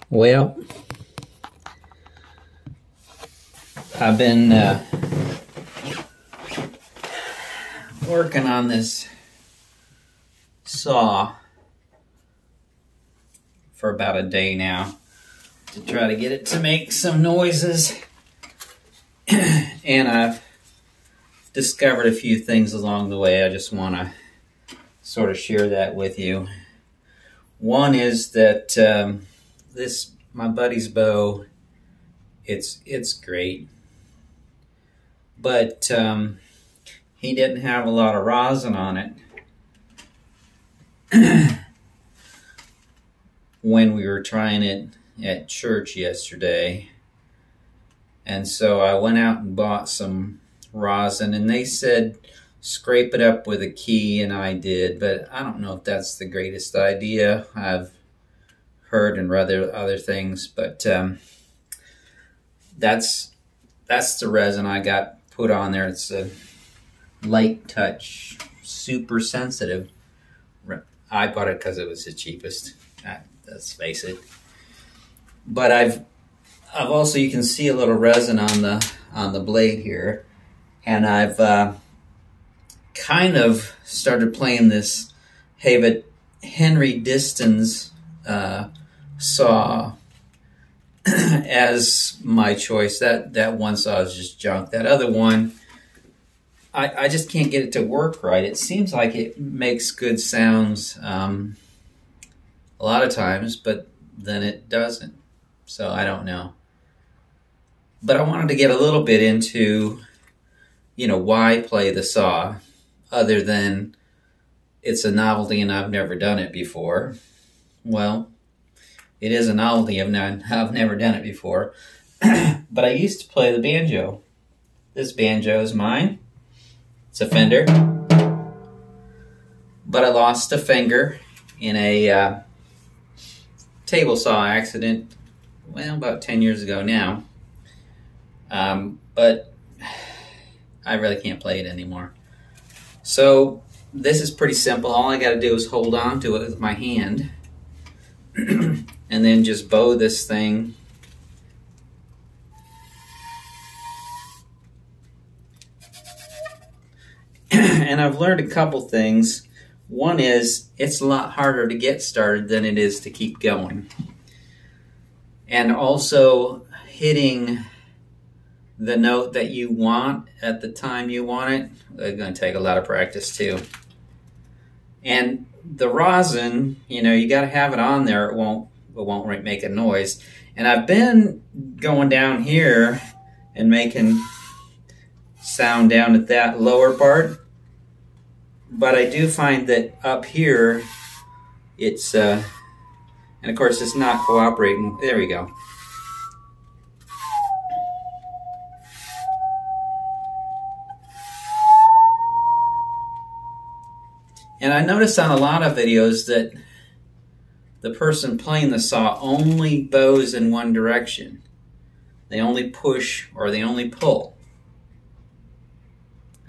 Well, I've been working on this saw for about a day now to try to get it to make some noises. And I've discovered a few things along the way. I just want to sort of share that with you. One is that my buddy's bow, it's great, but he didn't have a lot of rosin on it when we were trying it at church yesterday. And so I went out and bought some rosin, and they said scrape it up with a key, and I did, but I don't know if that's the greatest idea. I've heard and read other things, but that's the resin I got put on there. It's a light touch, super sensitive. I bought it because it was the cheapest. Let's face it. But I've also, you can see a little resin on the blade here, and I've kind of started playing this Henry Distance saw as my choice. That one saw is just junk. That other one, I just can't get it to work right. It seems like it makes good sounds a lot of times, but then it doesn't. So I don't know. But I wanted to get a little bit into, why play the saw, other than it's a novelty and I've never done it before. Well, it is a novelty. I've never done it before. But I used to play the banjo. This banjo is mine. It's a Fender. But I lost a finger in a table saw accident, about 10 years ago now. But I really can't play it anymore. So this is pretty simple. All I got to do is hold on to it with my hand and then just bow this thing. And I've learned a couple things. One is it's a lot harder to get started than it is to keep going. And also hitting the note that you want at the time you want it, it's going to take a lot of practice too. And the rosin, you got to have it on there. It won't make a noise. And I've been going down here and making sound down at that lower part, but I do find that up here it's and of course it's not cooperating. There we go. And I noticed on a lot of videos that the person playing the saw only bows in one direction. They only push or they only pull.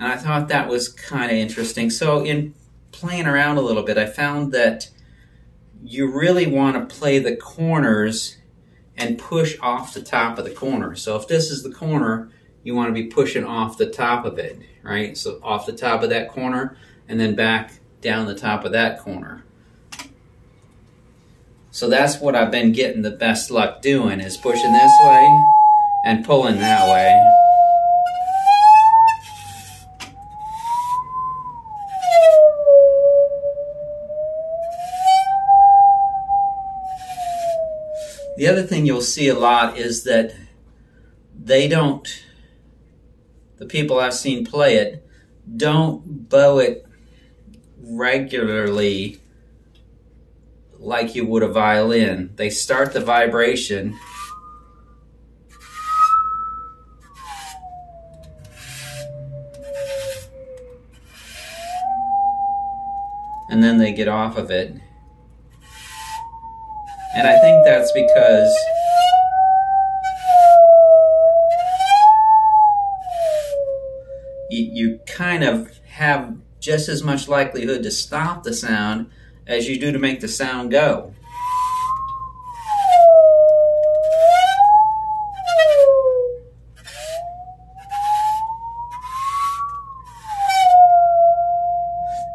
And I thought that was kind of interesting. So in playing around a little bit, I found that you really want to play the corners and push off the top of the corner. So if this is the corner, you want to be pushing off the top of it, right? So off the top of that corner and then back down the top of that corner. So that's what I've been getting the best luck doing, is pushing this way and pulling that way. The other thing you'll see a lot is that the people I've seen play it don't bow it regularly like you would a violin. They start the vibration and then they get off of it. And I think that's because you kind of have just as much likelihood to stop the sound as you do to make the sound go.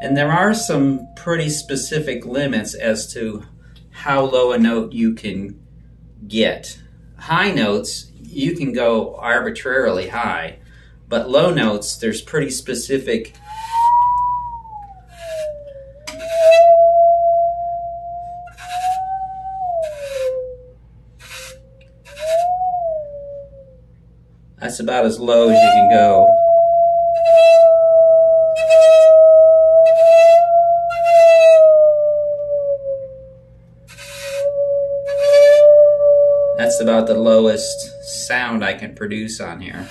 And there are some pretty specific limits as to how low a note you can get. High notes, you can go arbitrarily high, but low notes, there's pretty specific that's about as low as you can go. That's about the lowest sound I can produce on here.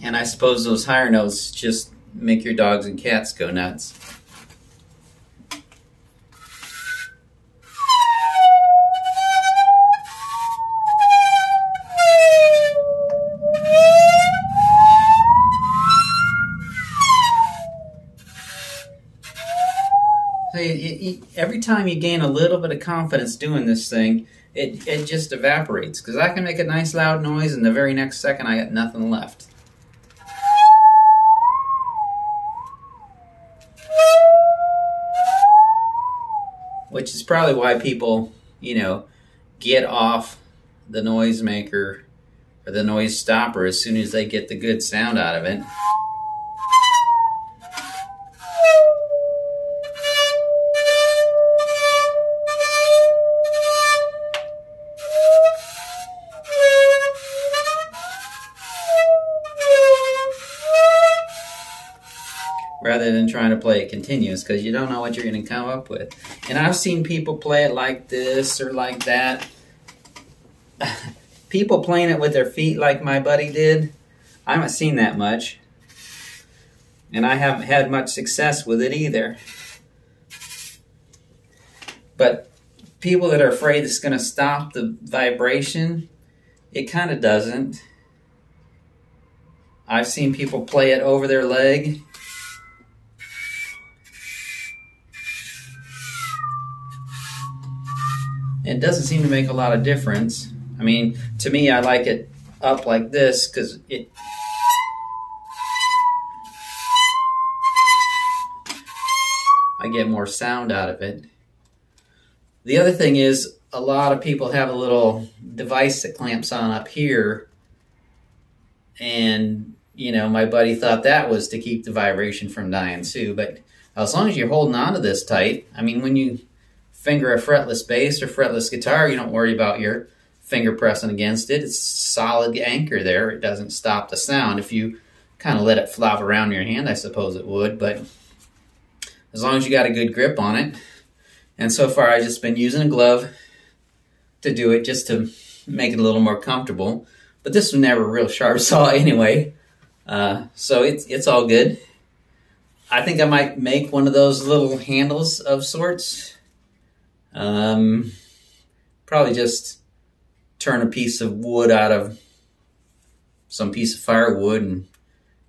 And I suppose those higher notes just make your dogs and cats go nuts. Every time you gain a little bit of confidence doing this thing, it just evaporates. Because I can make a nice loud noise and the very next second I got nothing left. Which is probably why people, get off the noisemaker or the noise stopper as soon as they get the good sound out of it. Rather than trying to play it continuous, because you don't know what you're going to come up with. And I've seen people play it like this or like that. People playing it with their feet like my buddy did, I haven't seen that much. And I haven't had much success with it either. But people that are afraid it's going to stop the vibration, it kind of doesn't. I've seen people play it over their leg. It doesn't seem to make a lot of difference. I mean, to me, I like it up like this because I get more sound out of it. The other thing is, a lot of people have a little device that clamps on up here. And, my buddy thought that was to keep the vibration from dying too. But as long as you're holding on to this tight, I mean, when you finger a fretless bass or fretless guitar, you don't worry about your finger pressing against it. It's a solid anchor there. It doesn't stop the sound. If you kind of let it flop around your hand, I suppose it would, but as long as you got a good grip on it. And so far I've just been using a glove to do it, just to make it a little more comfortable. But this was never a real sharp saw anyway, so it's all good. I think I might make one of those little handles of sorts. Probably just turn a piece of wood out of some piece of firewood and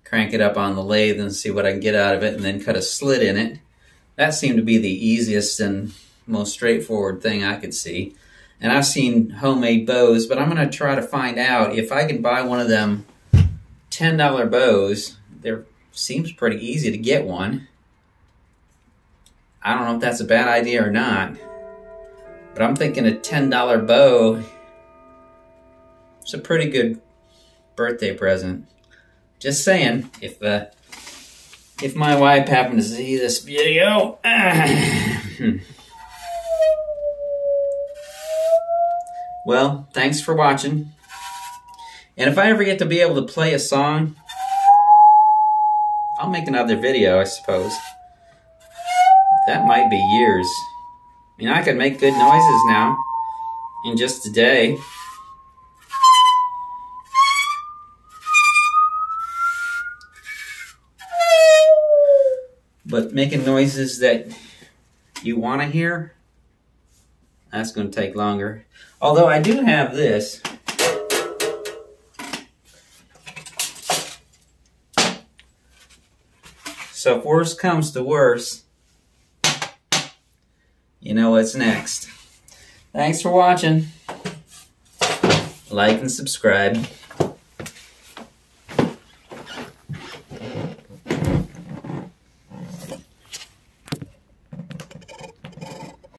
crank it up on the lathe and see what I can get out of it, and then cut a slit in it. That seemed to be the easiest and most straightforward thing I could see. And I've seen homemade bows, but I'm going to try to find out if I can buy one of them $10 bows. There seems pretty easy to get one. I don't know if that's a bad idea or not. But I'm thinking a $10 bow is a pretty good birthday present. Just saying, if my wife happened to see this video, well, thanks for watching. And if I ever get to be able to play a song, I'll make another video, I suppose. That might be years. I mean, I could make good noises now in just a day. But making noises that you want to hear, that's going to take longer. Although I do have this. So if worse comes to worse, you know what's next. Thanks for watching. Like and subscribe.